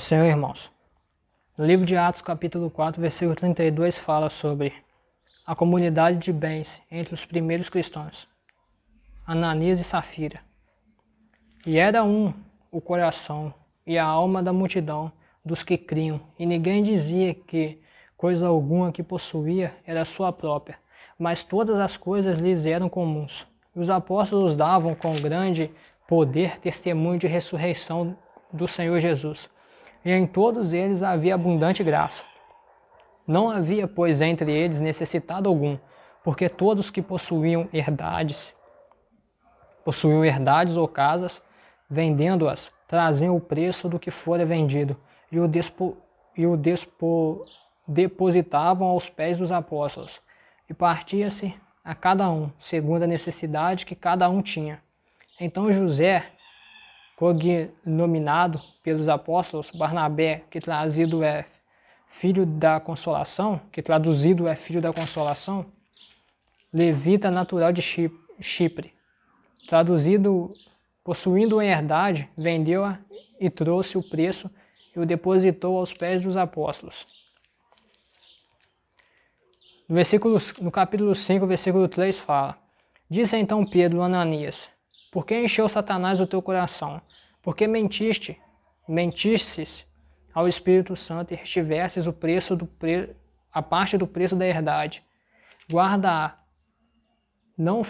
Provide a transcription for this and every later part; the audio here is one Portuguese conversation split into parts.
Senhor, irmãos. No livro de Atos, capítulo 4, versículo 32, fala sobre a comunidade de bens entre os primeiros cristãos, Ananias e Safira. E era o coração e a alma da multidão dos que criam, e ninguém dizia que coisa alguma que possuía era sua própria, mas todas as coisas lhes eram comuns. E os apóstolos davam com grande poder testemunho de ressurreição do Senhor Jesus. E em todos eles havia abundante graça. Não havia, pois, entre eles necessitado algum, porque todos que possuíam herdades ou casas, vendendo-as, traziam o preço do que fora vendido, e o depositavam aos pés dos apóstolos. E partia-se a cada um, segundo a necessidade que cada um tinha. Então José, cognominado pelos apóstolos Barnabé, que traduzido é filho da consolação, levita natural de Chipre, possuindo a herdade, vendeu-a e trouxe o preço e o depositou aos pés dos apóstolos. No capítulo 5, versículo 3 fala: Disse então Pedro a Ananias: Por que encheu Satanás o teu coração? Porque mentistes ao Espírito Santo e retivestes a parte do preço da herdade. Guarda-a, não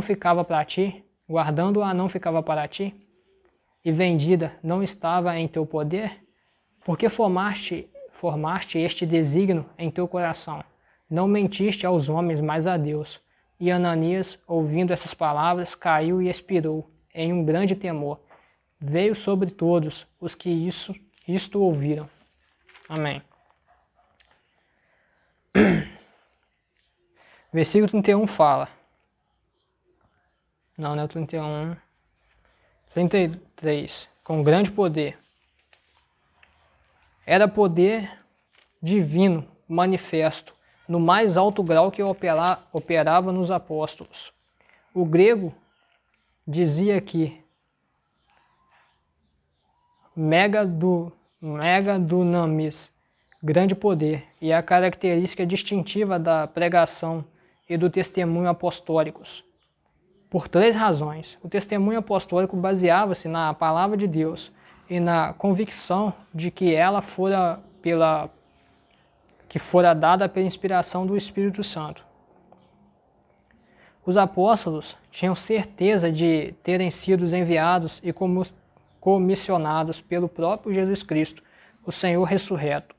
ficava para ti, guardando-a não ficava para ti, e vendida não estava em teu poder? Porque formaste este desígnio em teu coração? Não mentiste aos homens, mas a Deus. E Ananias, ouvindo essas palavras, caiu e expirou, em um grande temor. Veio sobre todos os que isto ouviram. Amém. Versículo 31 fala. Não é o 31. 33. Com grande poder. Era poder divino, manifesto, no mais alto grau que operava nos apóstolos. O grego dizia que mega dunamis, grande poder, e a característica distintiva da pregação e do testemunho apostólicos. Por 3 razões. O testemunho apostólico baseava-se na palavra de Deus e na convicção de que ela fora dada pela inspiração do Espírito Santo. Os apóstolos tinham certeza de terem sido enviados e comissionados pelo próprio Jesus Cristo, o Senhor ressurreto.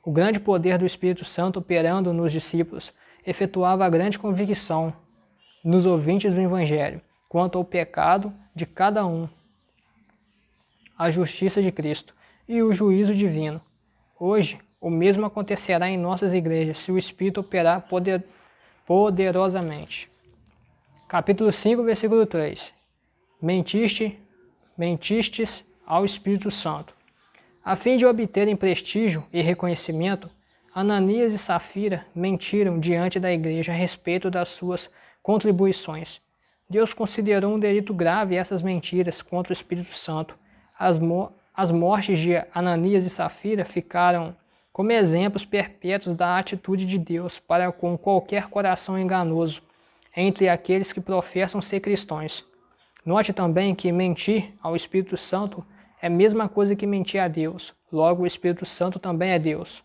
O grande poder do Espírito Santo operando nos discípulos efetuava a grande convicção nos ouvintes do Evangelho quanto ao pecado de cada um, a justiça de Cristo e o juízo divino. Hoje, o mesmo acontecerá em nossas igrejas se o Espírito operar poderosamente. Capítulo 5, versículo 3. Mentistes ao Espírito Santo. A fim de obterem prestígio e reconhecimento, Ananias e Safira mentiram diante da igreja a respeito das suas contribuições. Deus considerou um delito grave essas mentiras contra o Espírito Santo. As mortes de Ananias e Safira ficaram como exemplos perpétuos da atitude de Deus para com qualquer coração enganoso entre aqueles que professam ser cristãos. Note também que mentir ao Espírito Santo é a mesma coisa que mentir a Deus. Logo, o Espírito Santo também é Deus.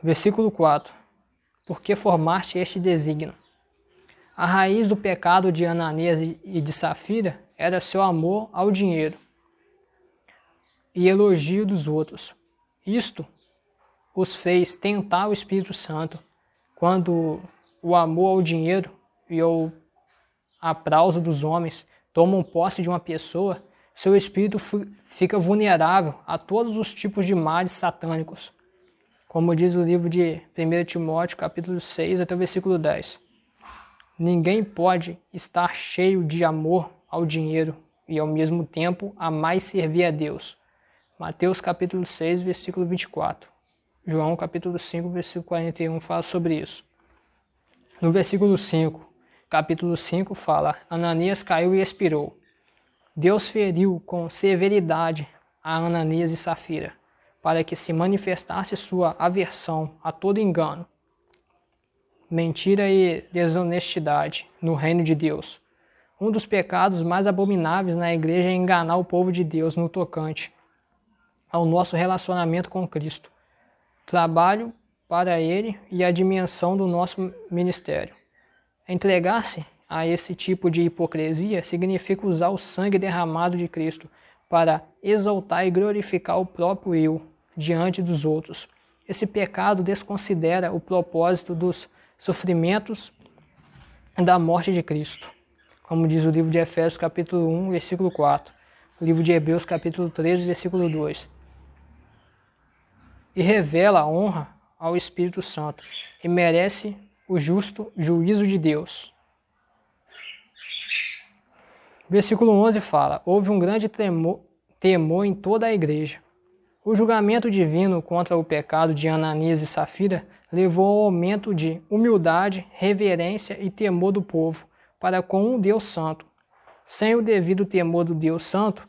Versículo 4. Porque formaste este desígnio? A raiz do pecado de Ananias e de Safira era seu amor ao dinheiro e elogio dos outros. Isto os fez tentar o Espírito Santo. Quando o amor ao dinheiro e ao aplauso dos homens tomam posse de uma pessoa, seu espírito fica vulnerável a todos os tipos de males satânicos. Como diz o livro de 1 Timóteo, capítulo 6, até o versículo 10. Ninguém pode estar cheio de amor ao dinheiro e ao mesmo tempo amar e servir a Deus. Mateus capítulo 6, versículo 24. João capítulo 5, versículo 41 fala sobre isso. No versículo 5, capítulo 5 fala: Ananias caiu e expirou. Deus feriu com severidade a Ananias e Safira, para que se manifestasse sua aversão a todo engano, mentira e desonestidade no reino de Deus. Um dos pecados mais abomináveis na igreja é enganar o povo de Deus no tocante ao nosso relacionamento com Cristo, trabalho para Ele e a dimensão do nosso ministério. Entregar-se a esse tipo de hipocrisia significa usar o sangue derramado de Cristo para exaltar e glorificar o próprio eu diante dos outros. Esse pecado desconsidera o propósito dos sofrimentos da morte de Cristo, como diz o livro de Efésios capítulo 1, versículo 4, o livro de Hebreus capítulo 13, versículo 2. E revela a honra ao Espírito Santo e merece o justo juízo de Deus. Versículo 11 fala: houve um grande temor em toda a igreja. O julgamento divino contra o pecado de Ananias e Safira levou ao aumento de humildade, reverência e temor do povo para com um Deus santo. Sem o devido temor do Deus santo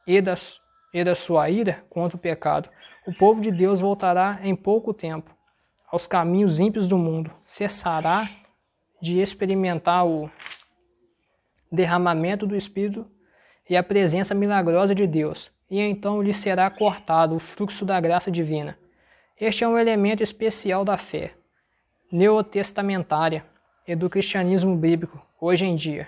e da sua ira contra o pecado, o povo de Deus voltará em pouco tempo aos caminhos ímpios do mundo, cessará de experimentar o derramamento do Espírito e a presença milagrosa de Deus, e então lhe será cortado o fluxo da graça divina. Este é um elemento especial da fé neotestamentária e do cristianismo bíblico hoje em dia.